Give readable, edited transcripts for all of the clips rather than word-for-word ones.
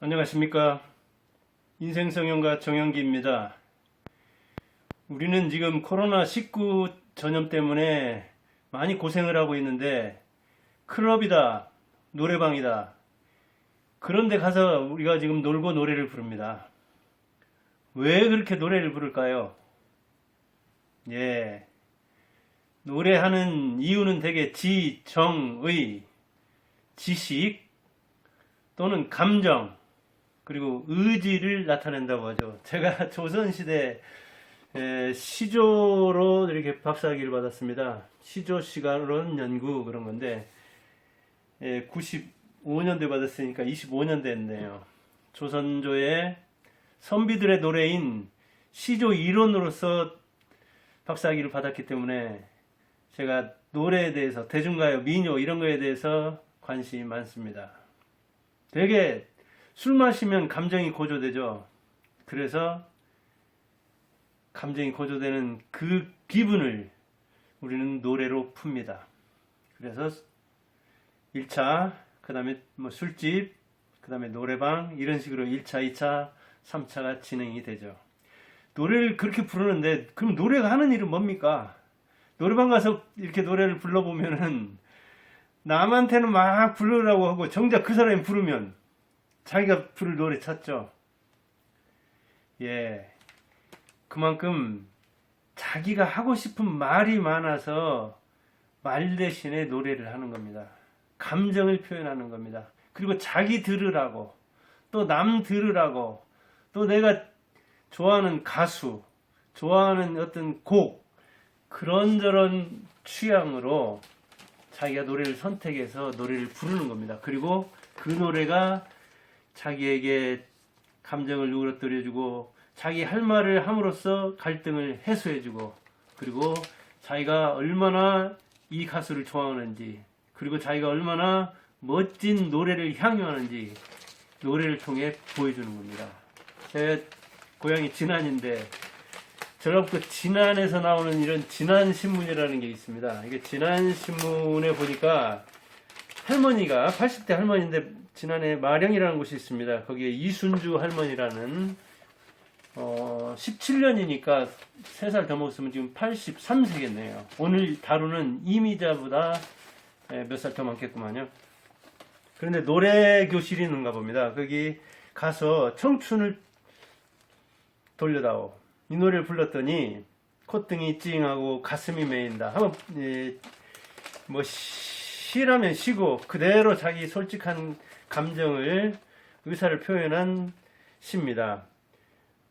안녕하십니까. 인생성형가 정영기입니다. 우리는 지금 코로나19 전염 때문에 많이 고생을 하고 있는데 클럽이다, 노래방이다, 그런 데 가서 우리가 지금 놀고 노래를 부릅니다. 왜 그렇게 노래를 부를까요? 예, 노래하는 이유는 대개 지정의, 지식 또는 감정, 그리고 의지를 나타낸다고 하죠. 제가 조선시대 시조로 이렇게 박사학위를 받았습니다. 시조 시간론 연구 그런 건데 95년도에 받았으니까 25년 됐네요. 조선조의 선비들의 노래인 시조 이론으로서 박사학위를 받았기 때문에 제가 노래에 대해서 대중가요, 민요 이런 거에 대해서 관심이 많습니다. 되게 술 마시면 감정이 고조되죠. 그래서 감정이 고조되는 그 기분을 우리는 노래로 풉니다. 그래서 1차, 그 다음에 술집, 그 다음에 노래방 이런 식으로 1차, 2차, 3차가 진행이 되죠. 노래를 그렇게 부르는데 그럼 노래가 하는 일은 뭡니까? 노래방 가서 이렇게 노래를 불러보면은 남한테는 막 부르라고 하고 정작 그 사람이 부르면 자기가 부를 노래 찾죠. 예. 그만큼 자기가 하고 싶은 말이 많아서 말 대신에 노래를 하는 겁니다. 감정을 표현하는 겁니다. 그리고 자기 들으라고, 또 남 들으라고, 또 내가 좋아하는 가수, 좋아하는 어떤 곡, 그런저런 취향으로 자기가 노래를 선택해서 노래를 부르는 겁니다. 그리고 그 노래가 자기에게 감정을 누그러뜨려주고 자기 할 말을 함으로써 갈등을 해소해주고 그리고 자기가 얼마나 이 가수를 좋아하는지 그리고 자기가 얼마나 멋진 노래를 향유하는지 노래를 통해 보여주는 겁니다. 제 고향이 진안인데 저로부터 진안에서 나오는 이런 진안신문이라는 게 있습니다. 이게 진안신문에 보니까 할머니가 80대 할머니인데 진안에 마령이라는 곳이 있습니다. 거기에 이순주 할머니라는 17년이니까 3살 더 먹었으면 지금 83세겠네요. 오늘 다루는 이미자보다 몇 살 더 많겠구만요. 그런데 노래 교실이 있는가 봅니다. 거기 가서 청춘을 돌려다오 이 노래를 불렀더니 콧등이 찡하고 가슴이 메인다. 한번 뭐 시라면 시고 그대로 자기 솔직한 감정을 의사를 표현한 시입니다.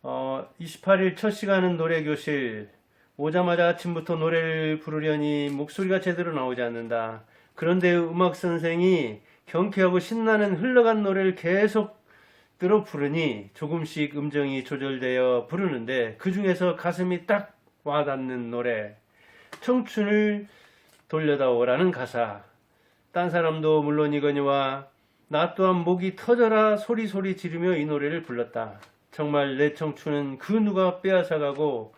28일 첫 시간은 노래교실. 오자마자 아침부터 노래를 부르려니 목소리가 제대로 나오지 않는다. 그런데 음악 선생이 경쾌하고 신나는 흘러간 노래를 계속 들어 부르니 조금씩 음정이 조절되어 부르는데 그 중에서 가슴이 딱 와닿는 노래. 청춘을 돌려다오라는 가사. 딴 사람도 물론이거니와 나 또한 목이 터져라 소리 지르며 이 노래를 불렀다. 정말 내 청춘은 그 누가 빼앗아가고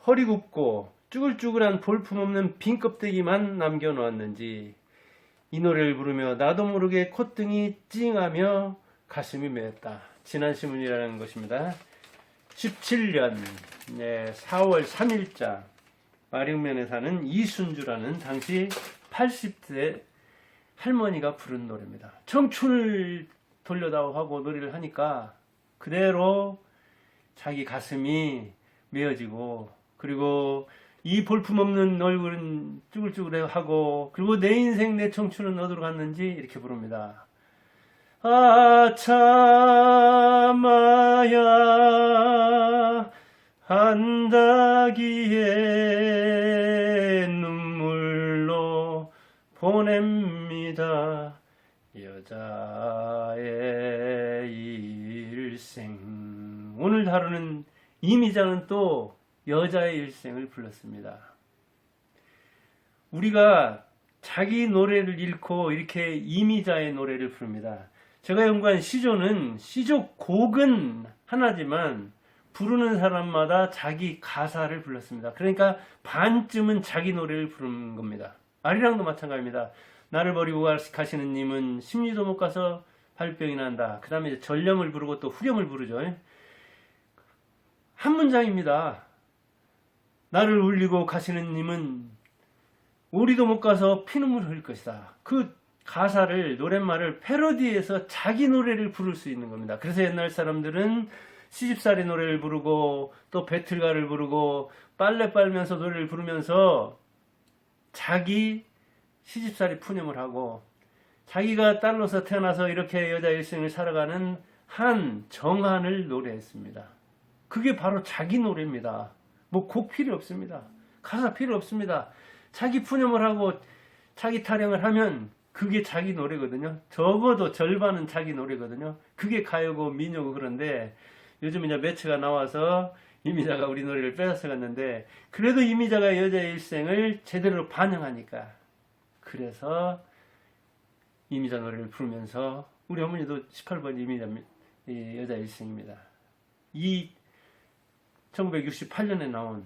허리 굽고 쭈글쭈글한 볼품없는 빈 껍데기만 남겨놓았는지 이 노래를 부르며 나도 모르게 콧등이 찡하며 가슴이 메었다. 진안신문이라는 것입니다. 17년 4월 3일자 마령면에 사는 이순주라는 당시 80대 할머니가 부른 노래입니다. 청춘을 돌려다오 하고 노래를 하니까 그대로 자기 가슴이 메어지고 그리고 이 볼품없는 얼굴은 쭈글쭈글하고 그리고 내 인생 내 청춘은 어디로 갔는지 이렇게 부릅니다. 아 참아야 한다기에 눈물로 보냅니다. 여자의 일생. 오늘 다루는 이미자는 또 여자의 일생을 불렀습니다. 우리가 자기 노래를 잃고 이렇게 이미자의 노래를 부릅니다. 제가 연구한 시조는 시조곡은 하나지만 부르는 사람마다 자기 가사를 불렀습니다. 그러니까 반쯤은 자기 노래를 부르는 겁니다. 아리랑도 마찬가지입니다. 나를 버리고 가시는 님은 십리도 못 가서 발병이 난다. 그 다음에 전령을 부르고 또 후렴을 부르죠. 한 문장입니다. 나를 울리고 가시는 님은 우리도 못 가서 피눈물 흘릴 것이다. 그 가사를, 노랫말을 패러디해서 자기 노래를 부를 수 있는 겁니다. 그래서 옛날 사람들은 시집살이 노래를 부르고 또 배틀가를 부르고 빨래 빨면서 노래를 부르면서 자기 시집살이 푸념을 하고 자기가 딸로서 태어나서 이렇게 여자 일생을 살아가는 한 정한을 노래했습니다. 그게 바로 자기 노래입니다. 뭐 곡 필요 없습니다. 가사 필요 없습니다. 자기 푸념을 하고 자기 타령을 하면 그게 자기 노래거든요. 적어도 절반은 자기 노래거든요. 그게 가요고 민요고. 그런데 요즘 이제 매체가 나와서 이미자가 우리 노래를 뺏어서 갔는데 그래도 이미자가 여자의 일생을 제대로 반영하니까 그래서 이미자 노래를 부르면서 우리 어머니도 18번 이미자 여자 일생입니다. 이 1968년에 나온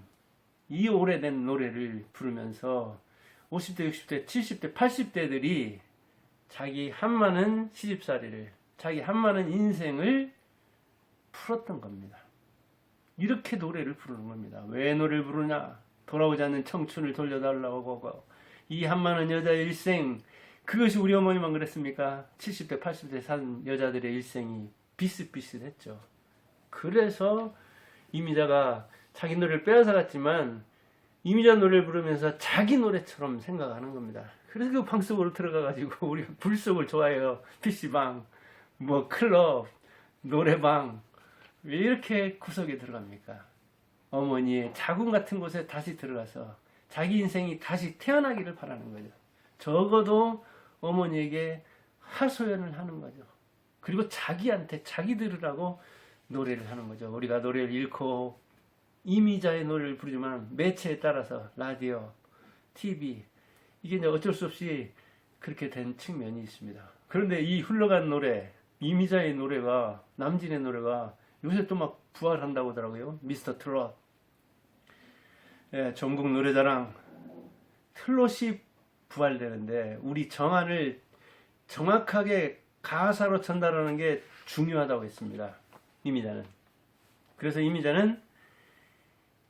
이 오래된 노래를 부르면서 50대, 60대, 70대, 80대들이 자기 한많은 시집살이를, 자기 한많은 인생을 풀었던 겁니다. 이렇게 노래를 부르는 겁니다. 왜 노래를 부르냐? 돌아오지 않는 청춘을 돌려달라고 하고 이 한많은 여자의 일생, 그것이 우리 어머니만 그랬습니까? 70대, 80대 산 여자들의 일생이 비슷비슷했죠. 그래서 이미자가 자기 노래를 빼앗아 갔지만 이미자 노래를 부르면서 자기 노래처럼 생각하는 겁니다. 그래서 그 방 속으로 들어가가지고 우리 불속을 좋아해요. PC방, 뭐 클럽, 노래방. 왜 이렇게 구석에 들어갑니까? 어머니의 자궁 같은 곳에 다시 들어가서 자기 인생이 다시 태어나기를 바라는 거죠. 적어도 어머니에게 하소연을 하는 거죠. 그리고 자기한테 자기 들으라고 노래를 하는 거죠. 우리가 노래를 잃고 이미자의 노래를 부르지만 매체에 따라서 라디오, TV 이게 이제 어쩔 수 없이 그렇게 된 측면이 있습니다. 그런데 이 흘러간 노래, 이미자의 노래가, 남진의 노래가 요새 또 막 부활한다고 하더라고요. 미스터 트롯, 예, 전국 노래자랑 트롯이 부활되는데 우리 정한을 정확하게 가사로 전달하는 게 중요하다고 했습니다. 이미자는. 그래서 이미자는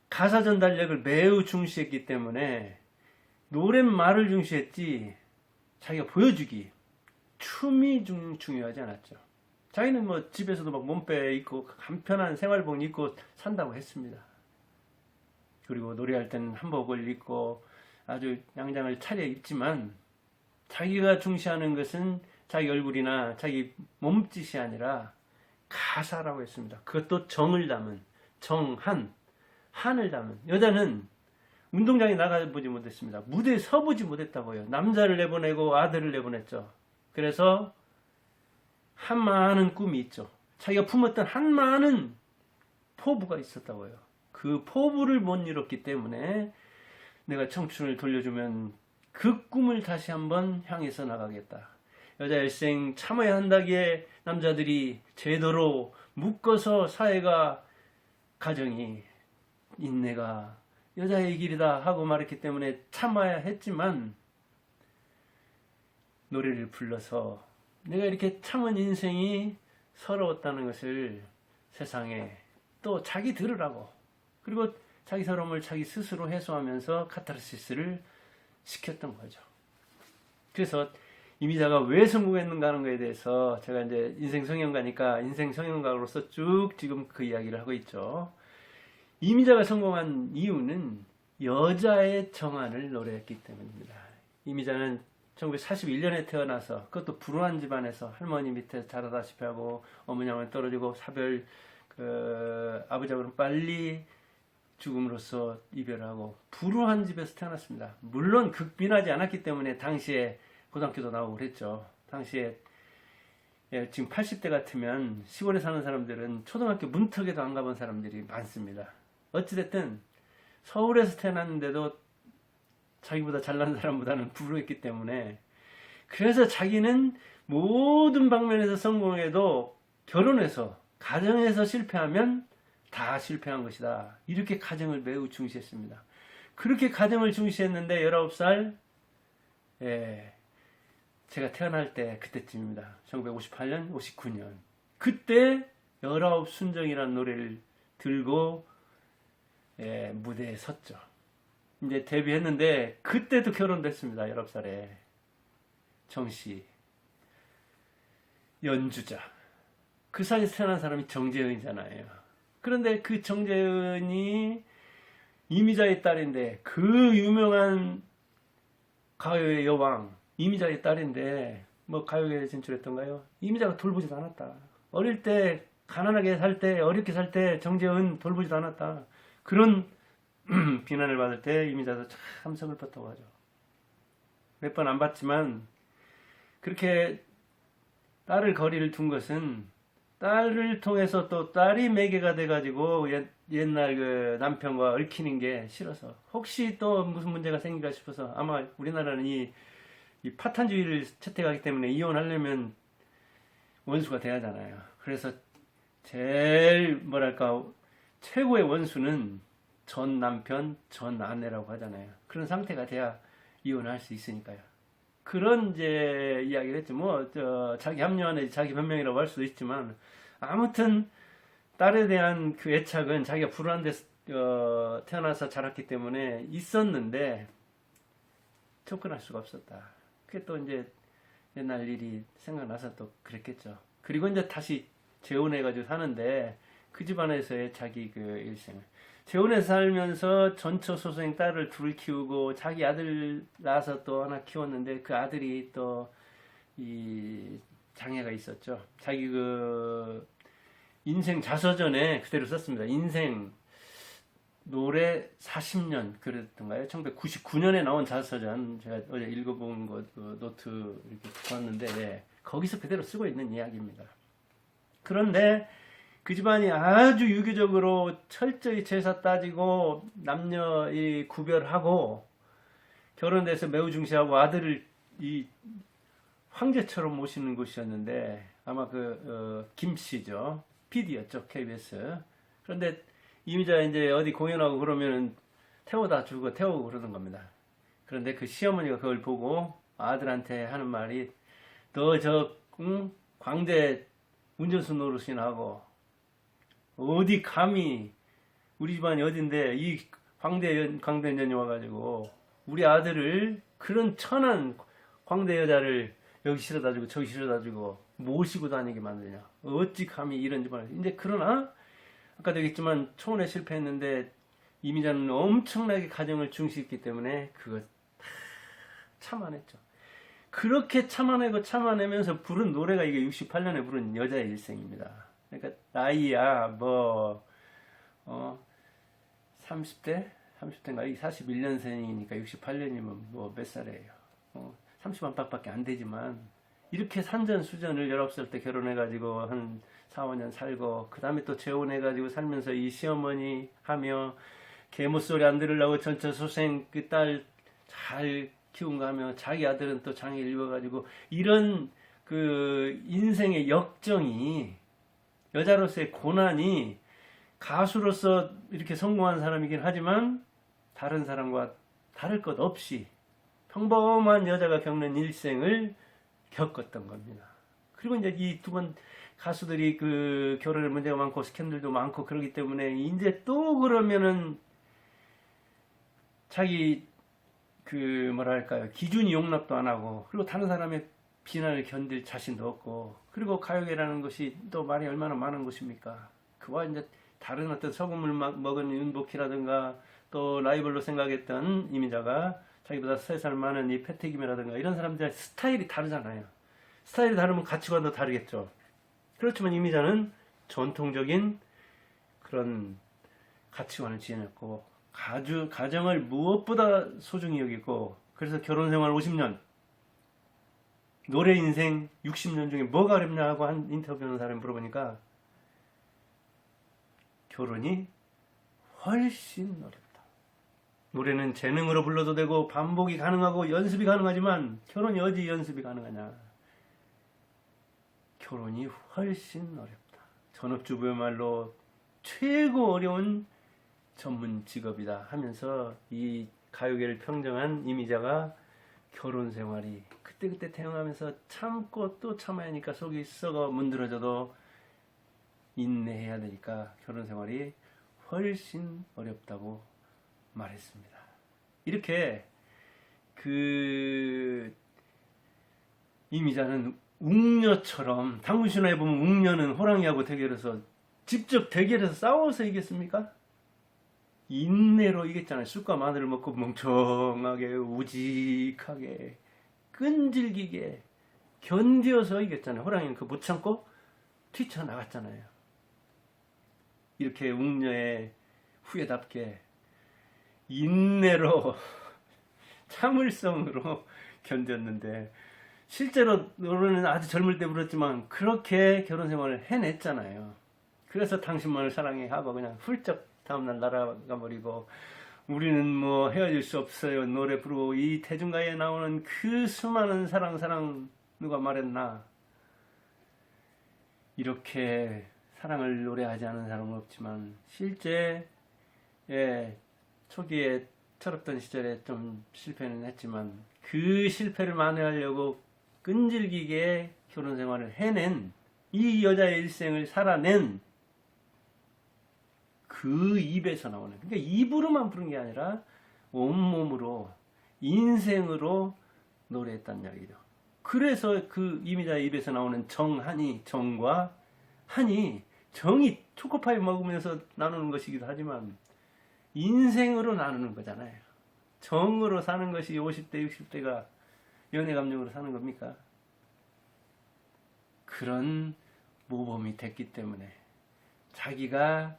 가사 전달력을 매우 중시했기 때문에 노랫말을 중시했지 자기가 보여주기, 춤이 중요하지 않았죠. 자기는 뭐 집에서도 막 몸빼 입고 간편한 생활복 입고 산다고 했습니다. 그리고 노래할 때는 한복을 입고 아주 양장을 차려 입지만 자기가 중시하는 것은 자기 얼굴이나 자기 몸짓이 아니라 가사라고 했습니다. 그것도 정을 담은, 정한, 한을 담은. 여자는 운동장에 나가보지 못했습니다. 무대에 서보지 못했다고요. 남자를 내보내고 아들을 내보냈죠. 그래서 한많은 꿈이 있죠. 자기가 품었던 한많은 포부가 있었다고요. 그 포부를 못 이뤘기 때문에 내가 청춘을 돌려주면 그 꿈을 다시 한번 향해서 나가겠다. 여자 일생 참아야 한다기에 남자들이 제도로 묶어서 사회가, 가정이, 인내가 여자의 길이다 하고 말했기 때문에 참아야 했지만 노래를 불러서 내가 이렇게 참은 인생이 서러웠다는 것을 세상에 또 자기 들으라고, 그리고 자기 서러움을 자기 스스로 해소하면서 카타르시스를 시켰던 거죠. 그래서 이미자가 왜 성공했는가 하는 것에 대해서 제가 이제 인생 성형가니까 인생 성형가로서 쭉 지금 그 이야기를 하고 있죠. 이미자가 성공한 이유는 여자의 정한을 노래했기 때문입니다. 이미자는 1941년에 태어나서 그것도 불우한 집안에서 할머니 밑에 자라다시피 하고 어머니하고는 떨어지고 사별, 아버지하고는 빨리 죽음으로써 이별하고 불우한 집에서 태어났습니다. 물론 극빈하지 않았기 때문에 당시에 고등학교도 나오고 그랬죠. 당시에 지금 80대 같으면 시골에 사는 사람들은 초등학교 문턱에도 안 가본 사람들이 많습니다. 어찌됐든 서울에서 태어났는데도 자기보다 잘난 사람보다는 불우했기 때문에, 그래서 자기는 모든 방면에서 성공해도 결혼해서 가정에서 실패하면 다 실패한 것이다. 이렇게 가정을 매우 중시했습니다. 그렇게 가정을 중시했는데 19살 제가 태어날 때 그때쯤입니다. 1958년, 59년. 그때 19순정이라는 노래를 들고 무대에 섰죠. 이제 데뷔했는데 그때도 결혼됐습니다. 19살에. 정씨. 연주자. 그 사이에 태어난 사람이 정재은이잖아요. 그런데 그 정재은이 이미자의 딸인데 그 유명한 가요의 여왕 이미자의 딸인데 뭐 가요계에 진출했던가요? 이미자가 돌보지도 않았다. 어릴 때 가난하게 살 때 어렵게 살 때 정재은 돌보지도 않았다. 그런 비난을 받을 때 이미자도 참 서글펐다고 하죠. 몇 번 안 봤지만 그렇게 딸을 거리를 둔 것은 딸을 통해서 또 딸이 매개가 돼가지고 옛날 그 남편과 얽히는 게 싫어서 혹시 또 무슨 문제가 생길까 싶어서 아마 우리나라는 이 파탄주의를 채택하기 때문에 이혼하려면 원수가 돼야 하잖아요. 그래서 제일 뭐랄까 최고의 원수는 전 남편, 전 아내라고 하잖아요. 그런 상태가 돼야 이혼할 수 있으니까요. 그런 이제 이야기를 했죠. 뭐 자기 합리화는 자기 변명이라고 할 수도 있지만 아무튼 딸에 대한 그 애착은 자기가 불우한 데 태어나서 자랐기 때문에 있었는데 접근할 수가 없었다. 그게 또 이제 옛날 일이 생각나서 또 그랬겠죠. 그리고 이제 다시 재혼해가지고 사는데 그 집안에서의 자기 그 일생을 재혼해서 살면서 전처 소생 딸을 둘 키우고 자기 아들 낳아서 또 하나 키웠는데 그 아들이 또 이 장애가 있었죠. 자기 그 인생 자서전에 그대로 썼습니다. 인생 노래 40년 그랬던가요? 1999년에 나온 자서전 제가 어제 읽어본 거 그 노트 이렇게 봤는데 네, 거기서 그대로 쓰고 있는 이야기입니다. 그런데 그 집안이 아주 유교적으로 철저히 제사 따지고 남녀 이 구별하고 결혼돼서 매우 중시하고 아들을 이 황제처럼 모시는 곳이었는데 아마 김 씨죠. PD였죠. KBS. 그런데 이미자 이제 어디 공연하고 그러면은 태워다 주고 태우고 그러는 겁니다. 그런데 그 시어머니가 그걸 보고 아들한테 하는 말이 너 광대 운전수 노릇이나 하고 어디 감히 우리 집안이 어딘데 이 광대년이 와가지고 우리 아들을 그런 천한 광대 여자를 여기 실어다주고 저기 실어다주고 모시고 다니게 만드냐 어찌 감히 이런 집안을 이제 그러나 아까도 얘기했지만 초혼에 실패했는데 이미자는 엄청나게 가정을 중시했기 때문에 그거 다 참아냈죠. 그렇게 참아내고 참아내면서 부른 노래가 이게 68년에 부른 여자의 일생입니다. 그러니까 나이야 30대인가 41년생이니까 68년이면 뭐 몇 살이에요. 30 안팎밖에 안 되지만 이렇게 산전수전을 19살 때 결혼해가지고 한 4, 5년 살고 그 다음에 또 재혼해가지고 살면서 이 시어머니 하며 개모소리 안 들으려고 전처 소생 그 딸 잘 키운 거 하며 자기 아들은 또 장애를 입어가지고 이런 그 인생의 역정이 여자로서의 고난이 가수로서 이렇게 성공한 사람이긴 하지만 다른 사람과 다를 것 없이 평범한 여자가 겪는 일생을 겪었던 겁니다. 그리고 이제 이 두 번 가수들이 그 결혼에 문제가 많고 스캔들도 많고 그러기 때문에 이제 또 그러면은 자기 그 뭐랄까요 기준이 용납도 안 하고 그리고 다른 사람의 비난을 견딜 자신도 없고 그리고 가요계라는 것이 또 말이 얼마나 많은 것입니까? 그와 이제 다른 어떤 소금을 먹은 윤복희라든가 또 라이벌로 생각했던 이미자가 자기보다 3살 많은 이 패티김이라든가 이런 사람들의 스타일이 다르잖아요. 스타일이 다르면 가치관도 다르겠죠. 그렇지만 이미자는 전통적인 그런 가치관을 지녔고 가정을 무엇보다 소중히 여기고 그래서 결혼생활 50년 노래 인생 60년 중에 뭐가 어렵냐 하고 한 인터뷰하는 사람이 물어보니까 결혼이 훨씬 어렵다. 노래는 재능으로 불러도 되고 반복이 가능하고 연습이 가능하지만 결혼이 어디 연습이 가능하냐. 결혼이 훨씬 어렵다. 전업주부의 말로 최고 어려운 전문 직업이다 하면서 이 가요계를 평정한 이미자가 결혼 생활이 그때그때 대응하면서 참고 또 참아야 하니까 속이 썩어 문드러져도 인내해야 되니까 결혼 생활이 훨씬 어렵다고 말했습니다. 이렇게 이미자는 웅녀처럼, 당군신화에 보면 웅녀는 호랑이하고 대결해서 직접 대결해서 싸워서 이겼습니까? 인내로 이겼잖아요. 쑥과 마늘을 먹고 멍청하게 우직하게 끈질기게 견디어서 이겼잖아요. 호랑이는 그거 못 참고 뛰쳐나갔잖아요. 이렇게 웅녀의 후예답게 인내로 참을성으로 견뎠는데, 실제로 노래는 아주 젊을 때 불렀지만 그렇게 결혼 생활을 해냈잖아요. 그래서 당신만을 사랑해 하고 그냥 훌쩍 다음날 날아가 버리고, 우리는 뭐 헤어질 수 없어요 노래 부르고, 이 대중가에 나오는 그 수많은 사랑 누가 말했나. 이렇게 사랑을 노래하지 않은 사람은 없지만 실제 초기에 철없던 시절에 좀 실패는 했지만 그 실패를 만회하려고 끈질기게 결혼 생활을 해낸, 이 여자의 일생을 살아낸 그 입에서 나오는, 그러니까 입으로만 부른 게 아니라 온몸으로 인생으로 노래했단 이야기죠. 그래서 그 이미자의 입에서 나오는 정과 한이, 정이 초코파이 먹으면서 나누는 것이기도 하지만 인생으로 나누는 거잖아요. 정으로 사는 것이 50대 60대가 연애 감정으로 사는 겁니까? 그런 모범이 됐기 때문에, 자기가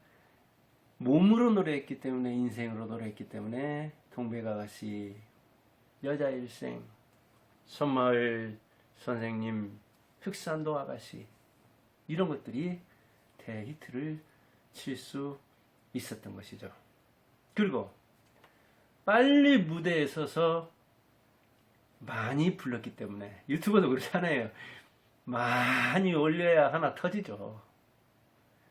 몸으로 노래했기 때문에, 인생으로 노래했기 때문에 동백아가씨, 여자 일생, 손마을 선생님, 흑산도 아가씨, 이런 것들이 대히트를 칠 수 있었던 것이죠. 그리고 빨리 무대에 서서 많이 불렀기 때문에, 유튜버도 그렇잖아요. 많이 올려야 하나 터지죠.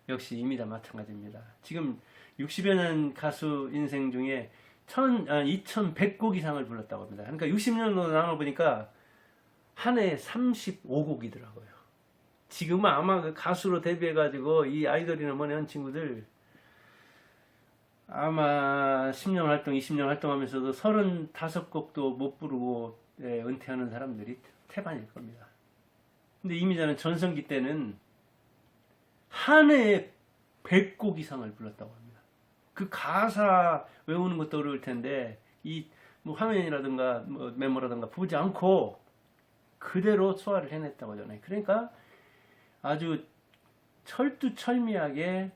역시 이미자 마찬가지입니다. 지금 60여 년 가수 인생 중에 2100곡 이상을 불렀다고 합니다. 그러니까 60년으로 나눠보니까 한 해에 35곡이더라고요. 지금은 아마 그 가수로 데뷔해가지고 이 아이돌이나 뭐냐 하는 친구들 아마 10년 활동, 20년 활동하면서도 35곡도 못 부르고 은퇴하는 사람들이 태반일 겁니다. 근데 이미자는 전성기 때는 한 해에 100곡 이상을 불렀다고 합니다. 그 가사 외우는 것도 어려울 텐데, 뭐 화면이라든가 뭐 메모라든가 보지 않고 그대로 소화를 해냈다고 하잖아요. 그러니까 아주 철두철미하게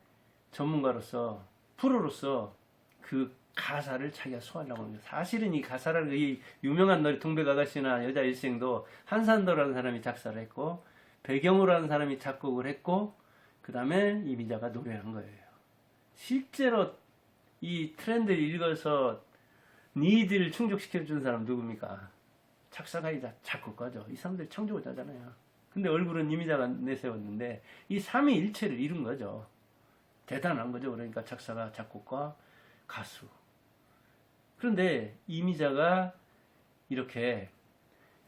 전문가로서, 프로로서 그 가사를 자기가 소화하려고 합니다. 사실은 이 가사를, 이 유명한 노래 동백아가씨나 여자 일생도 한산도라는 사람이 작사를 했고, 배경우라는 사람이 작곡을 했고, 그 다음에 이미자가 노래한 거예요. 실제로 이 트렌드를 읽어서 니드를 충족시켜준 사람 누굽니까? 작사가이자 작곡가죠. 이 사람들 창조자잖아요. 근데 얼굴은 이미자가 내세웠는데 이 삼위일체를 이룬 거죠. 대단한 거죠. 그러니까 작사가, 작곡가, 가수. 그런데 이미자가 이렇게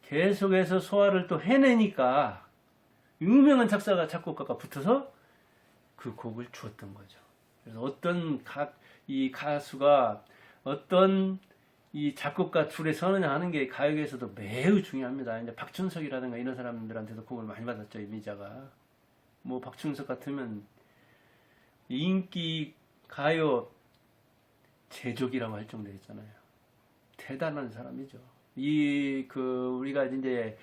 계속해서 소화를 또 해내니까 유명한 작사가, 작곡가가 붙어서 그 곡을 주었던 거죠. 그래서 어떤 이 가수가 어떤 이 작곡가 줄에 서느냐 하는 게 가요계에서도 매우 중요합니다. 이제 박춘석이라든가 이런 사람들한테도 곡을 많이 받았죠, 이미자가. 뭐 박춘석 같으면 인기 가요 제조기라고 할 정도였잖아요. 대단한 사람이죠. 우리가 이제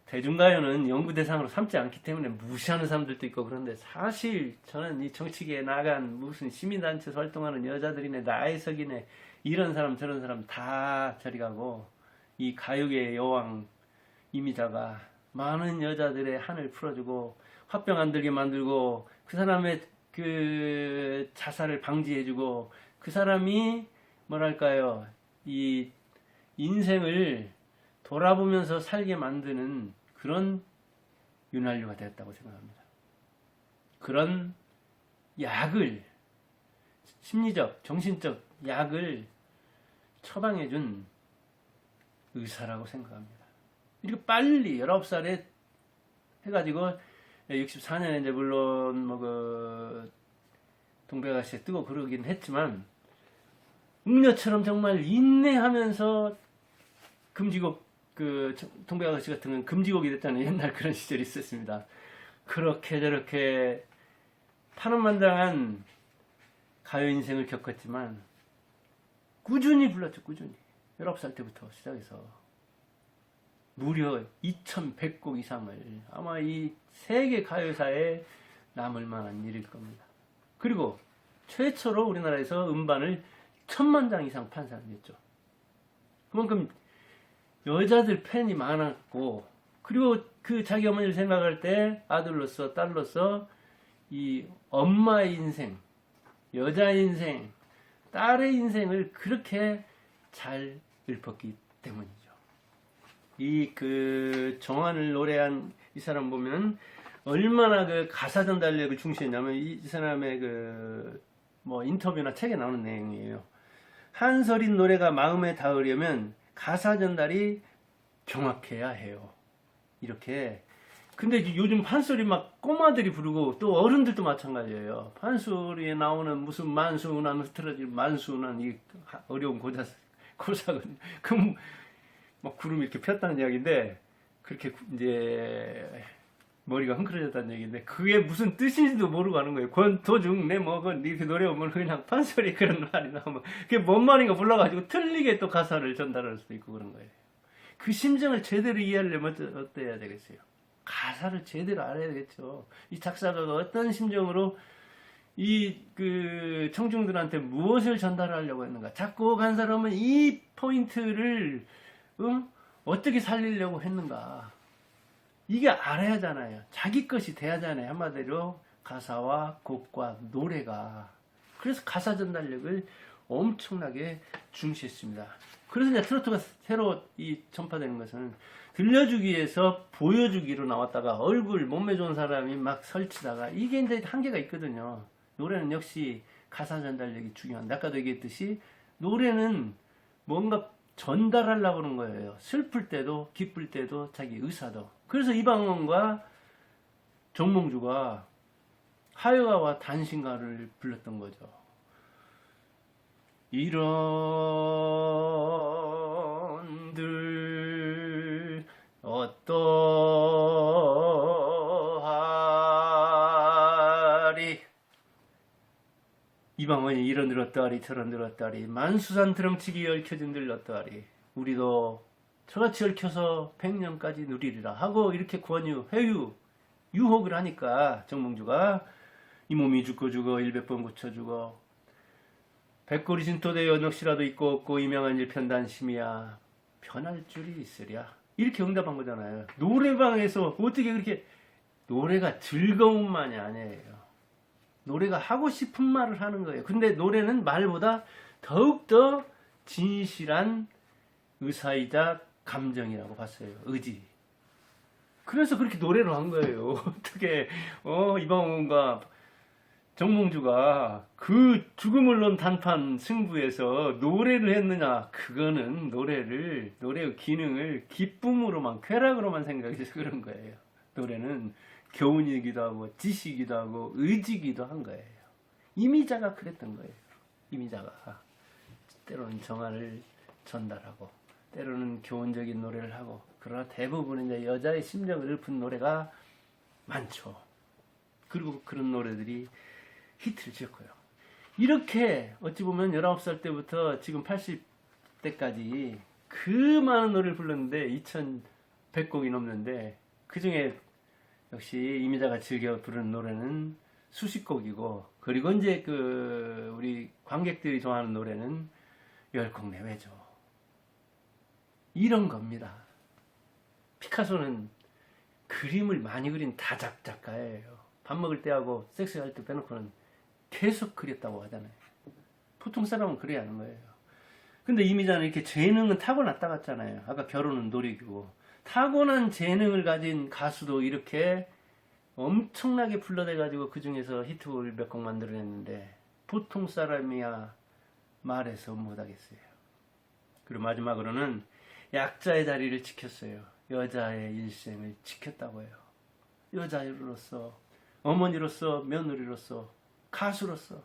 대중가요는 연구 대상으로 삼지 않기 때문에 무시하는 사람들도 있고, 그런데 사실 저는 이 정치계에 나간 무슨 시민단체에서 활동하는 여자들이네, 나혜석이네, 이런 사람 저런 사람 다 저리 가고, 이 가요계의 여왕 이미자가 많은 여자들의 한을 풀어주고 화병 안 들게 만들고, 그 사람의 그 자살을 방지해주고, 그 사람이 뭐랄까요, 이 인생을 돌아보면서 살게 만드는 그런 윤활유가 되었다고 생각합니다. 그런 약을, 심리적, 정신적 약을 처방해준 의사라고 생각합니다. 이렇게 빨리 19살에 해가지고 64년에 이제 물론 뭐 그 동백아가씨가 뜨고 그러긴 했지만 웅녀처럼 정말 인내하면서 금지곡 그 동백아가씨 같은 건 금지곡이 됐다는 옛날 그런 시절이 있었습니다. 그렇게 저렇게 파란만장한 가요 인생을 겪었지만 꾸준히 불렀죠. 꾸준히 19살 때부터 시작해서 무려 2100곡 이상을 아마 이 세계 가요사에 남을 만한 일일 겁니다. 그리고 최초로 우리나라에서 음반을 1000만 장 이상 판 사람이었죠. 그만큼 여자들 팬이 많았고, 그리고 그 자기 어머니를 생각할 때 아들로서 딸로서 이 엄마의 인생, 여자의 인생, 딸의 인생을 그렇게 잘 읊었기 때문이죠. 이 그 정환을 노래한 이 사람 보면 얼마나 그 가사 전달력을 중시했냐면 이 사람의 그 뭐 인터뷰나 책에 나오는 내용이에요. 한설인 노래가 마음에 닿으려면 가사 전달이 정확해야 해요. 이렇게. 근데 요즘 판소리 막 꼬마들이 부르고 또 어른들도 마찬가지예요. 판소리에 나오는 무슨 만수난 흐트러질 만수난 이 어려운 고삭은 막 구름이 이렇게 폈다는 이야기인데 그렇게 이제 머리가 흥그러졌다는 얘기인데 그게 무슨 뜻인지도 모르고 하는 거예요. 권도중 내 먹은 이렇게 노래 오면 그냥 판소리 그런 말이 나오면 그게 뭔 말인가 몰라가지고 틀리게 또 가사를 전달할 수도 있고 그런 거예요. 그 심정을 제대로 이해하려면 어때야 되겠어요? 가사를 제대로 알아야 되겠죠. 이 작사가가 어떤 심정으로 이 그 청중들한테 무엇을 전달하려고 했는가. 작곡한 사람은 이 포인트를 어떻게 살리려고 했는가. 이게 알아야 하잖아요. 자기 것이 돼야 하잖아요. 한마디로 가사와 곡과 노래가. 그래서 가사 전달력을 엄청나게 중시했습니다. 그래서 이제 트로트가 새로 전파되는 것은 들려주기 위해서 보여주기로 나왔다가 얼굴, 몸매 좋은 사람이 막 설치다가 이게 이제 한계가 있거든요. 노래는 역시 가사 전달력이 중요한데 아까도 얘기했듯이 노래는 뭔가 전달하려고 하는 거예요. 슬플 때도 기쁠 때도 자기 의사도. 그래서 이방원과 정몽주가 하여가와 단신가를 불렀던 거죠. 이런들 어떠하리 이방원이 이런들 어떠하리 저런들 어떠하리 만수산 드럼치기 얽혀진들 어떠하리 우리도 저같이 얽혀서 100년까지 누리리라 하고 이렇게 권유, 회유, 유혹을 하니까 정몽주가 이 몸이 죽고 죽어 100번 고쳐 죽어 백골이 진토되어 넋이라도 있고 없고 이명한 일 편단심이야 편할 줄이 있으랴 이렇게 응답한 거잖아요. 노래방에서 어떻게 그렇게 노래가 즐거움만이 아니에요. 노래가 하고 싶은 말을 하는 거예요. 근데 노래는 말보다 더욱더 진실한 의사이자 감정이라고 봤어요. 의지. 그래서 그렇게 노래를 한 거예요. 어떻게 이방원과 정몽주가 그 죽음을 논 단판 승부에서 노래를 했느냐. 그거는 노래의 기능을 기쁨으로만 쾌락으로만 생각해서 그런 거예요. 노래는 교훈이기도 하고 지시기도 하고 의지기도 한 거예요. 이미자가 그랬던 거예요. 이미자가 때로는 정화를 전달하고 때로는 교훈적인 노래를 하고 그러나 대부분은 이제 여자의 심정을 읊은 노래가 많죠. 그리고 그런 노래들이 히트를 쳤고요. 이렇게 어찌 보면 19살 때부터 지금 80대까지 그 많은 노래를 불렀는데 2100곡이 넘는데 그 중에 역시 이미자가 즐겨 부르는 노래는 수십 곡이고 그리고 이제 그 우리 관객들이 좋아하는 노래는 10곡 내외죠. 이런 겁니다. 피카소는 그림을 많이 그린 다작 작가예요. 밥 먹을 때하고 섹스할 때 빼놓고는 계속 그렸다고 하잖아요. 보통 사람은 그래야 하는 거예요. 근데 이미자는 이렇게 재능은 타고났다 갔잖아요. 아까 결혼은 노력이고 타고난 재능을 가진 가수도 이렇게 엄청나게 불러대가지고 그 중에서 히트곡을 몇 곡 만들어냈는데 보통 사람이야 말해서 못하겠어요. 그리고 마지막으로는 약자의 자리를 지켰어요. 여자의 일생을 지켰다고 해요. 여자로서, 어머니로서, 며느리로서, 가수로서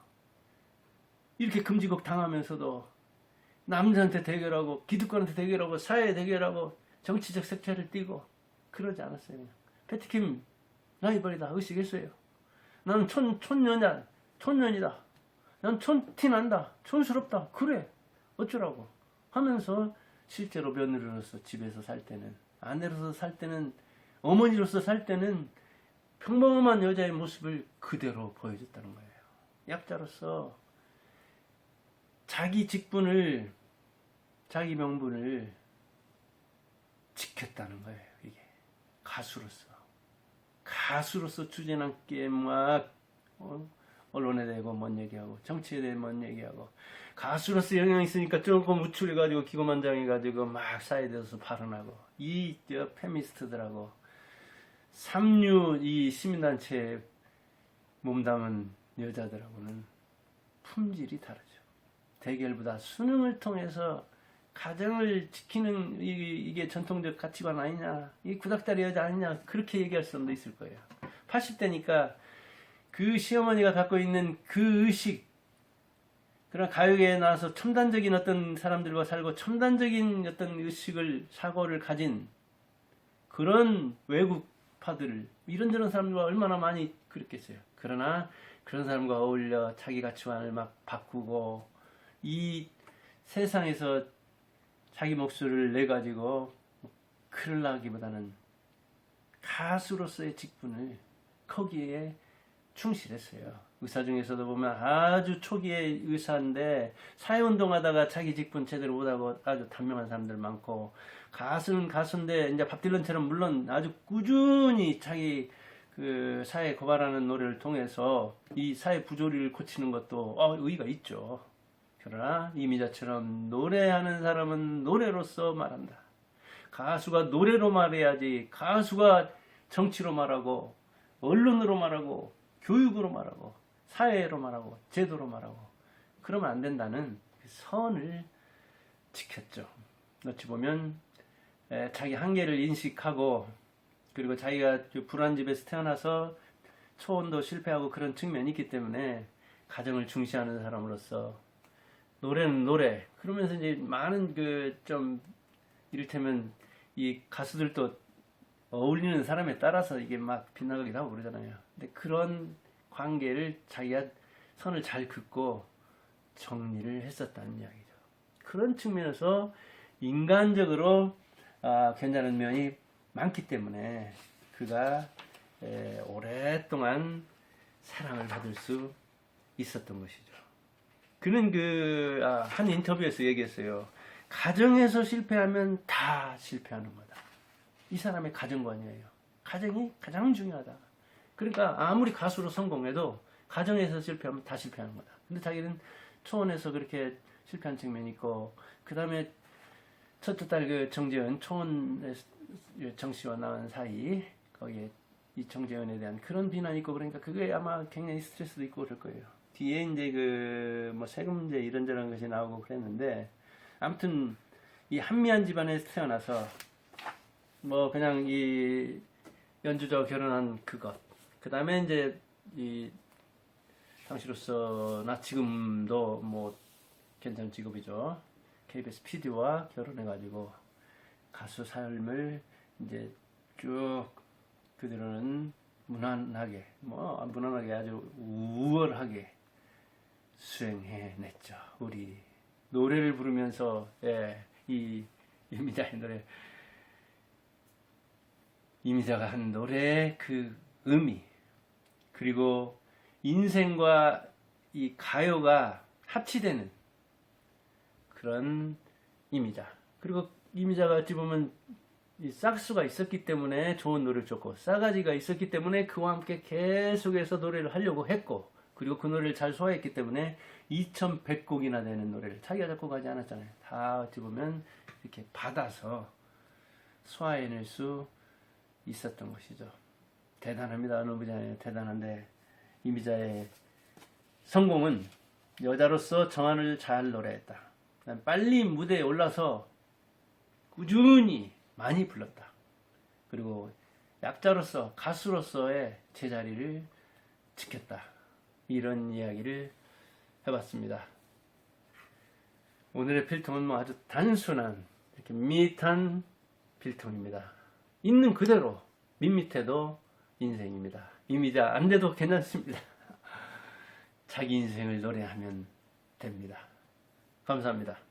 이렇게 금지곡 당하면서도 남자한테 대결하고 기득권한테 대결하고 사회에 대결하고 정치적 색채를 띠고 그러지 않았어요. 그냥. 패티킴 라이벌이다 의식했어요. 나는 촌년이다. 난 촌티난다. 촌스럽다. 그래. 어쩌라고 하면서 실제로 며느리로서 집에서 살 때는, 아내로서 살 때는, 어머니로서 살 때는 평범한 여자의 모습을 그대로 보여줬다는 거예요. 약자로서 자기 직분을, 자기 명분을 지켰다는 거예요. 이게 가수로서 주제넘게 막 언론에 대고 뭔 얘기하고 정치에 대해 뭔 얘기하고, 가수로서 영향이 있으니까 조금 우쭐해가지고 기고만장해가지고 막 사회에 대해서 발언하고, 이 페미니스트들하고 삼류 이 시민단체에 몸담은 여자들하고는 품질이 다르죠. 대결보다 수능을 통해서 가정을 지키는 이게 전통적 가치관 아니냐, 이 구닥다리 여자 아니냐, 그렇게 얘기할 사람도 있을 거예요. 80대니까 그 시어머니가 갖고 있는 그 의식, 그런 가요계에 나와서 첨단적인 어떤 사람들과 살고 첨단적인 어떤 의식을, 사고를 가진 그런 외국파들, 이런저런 사람들과 얼마나 많이 그랬겠어요. 그러나 그런 사람과 어울려 자기 가치관을 막 바꾸고 이 세상에서 자기 목소리를 내가지고 그러려기보다는 가수로서의 직분을 거기에 충실했어요. 의사 중에서도 보면 아주 초기의 의사인데 사회운동하다가 자기 직분 제대로 못하고 아주 단명한 사람들 많고, 가수는 가수인데 이제 밥 딜런처럼 물론 아주 꾸준히 자기 그 사회 고발하는 노래를 통해서 이 사회 부조리를 고치는 것도 의의가 있죠. 그러나 이미자처럼 노래하는 사람은 노래로서 말한다. 가수가 노래로 말해야지, 가수가 정치로 말하고 언론으로 말하고 교육으로 말하고 사회로 말하고 제도로 말하고 그러면 안 된다는 그 선을 지켰죠. 어찌 보면 자기 한계를 인식하고, 그리고 자기가 불안 집에서 태어나서 초혼도 실패하고 그런 측면이 있기 때문에 가정을 중시하는 사람으로서 노래는 노래, 그러면서 이제 많은 그 좀 이를테면 이 가수들도 어울리는 사람에 따라서 이게 막 빗나가기도 하고 그러잖아요. 근데 그런 관계를 자기가 선을 잘 긋고 정리를 했었다는 이야기죠. 그런 측면에서 인간적으로 괜찮은 면이 많기 때문에 그가 오랫동안 사랑을 받을 수 있었던 것이죠. 그는 한 인터뷰에서 얘기했어요. 가정에서 실패하면 다 실패하는 거다. 이 사람의 가정관이에요. 가정이 가장 중요하다. 그러니까 아무리 가수로 성공해도 가정에서 실패하면 다 실패하는 거다. 근데 자기는 초원에서 그렇게 실패한 측면이 있고, 그 다음에 첫째 딸 그 정재은, 초원 정씨와 낳은 사이, 거기에 이 정재은에 대한 그런 비난이 있고, 그러니까 그게 아마 굉장히 스트레스도 있고 그럴 거예요. 뒤에 이제 뭐 세금제 이런저런 것이 나오고 그랬는데, 아무튼 이 한미한 집안에 태어나서 뭐 그냥 이 연주자와 결혼한 그것, 그 다음에 이제 이 당시로서나 지금도 뭐 괜찮은 직업이죠. KBS PD와 결혼해가지고 가수 삶을 이제 쭉 그들은 무난하게 아주 우월하게 수행해냈죠. 우리 노래를 부르면서 이 이미자의 노래, 이미자가 한 노래의 그 의미, 그리고 인생과 이 가요가 합치되는 그런 이미자, 그리고 이미자가 어찌 보면 이 싹수가 있었기 때문에 좋은 노래를 줬고, 싸가지가 있었기 때문에 그와 함께 계속해서 노래를 하려고 했고, 그리고 그 노래를 잘 소화했기 때문에 2100곡이나 되는 노래를 자기가 작곡하지 않았잖아요. 다 어찌 보면 이렇게 받아서 소화해낼 수 있었던 것이죠. 대단합니다. 어느 분야에 대단한데, 이미자의 성공은 여자로서 정한을 잘 노래했다. 빨리 무대에 올라서 꾸준히 많이 불렀다. 그리고 약자로서 가수로서의 제자리를 지켰다. 이런 이야기를 해봤습니다. 오늘의 필통은 뭐 아주 단순한 이렇게 밋밋한 필통입니다. 있는 그대로 밋밋해도 인생입니다. 이미 안 돼도 괜찮습니다. 자기 인생을 노래하면 됩니다. 감사합니다.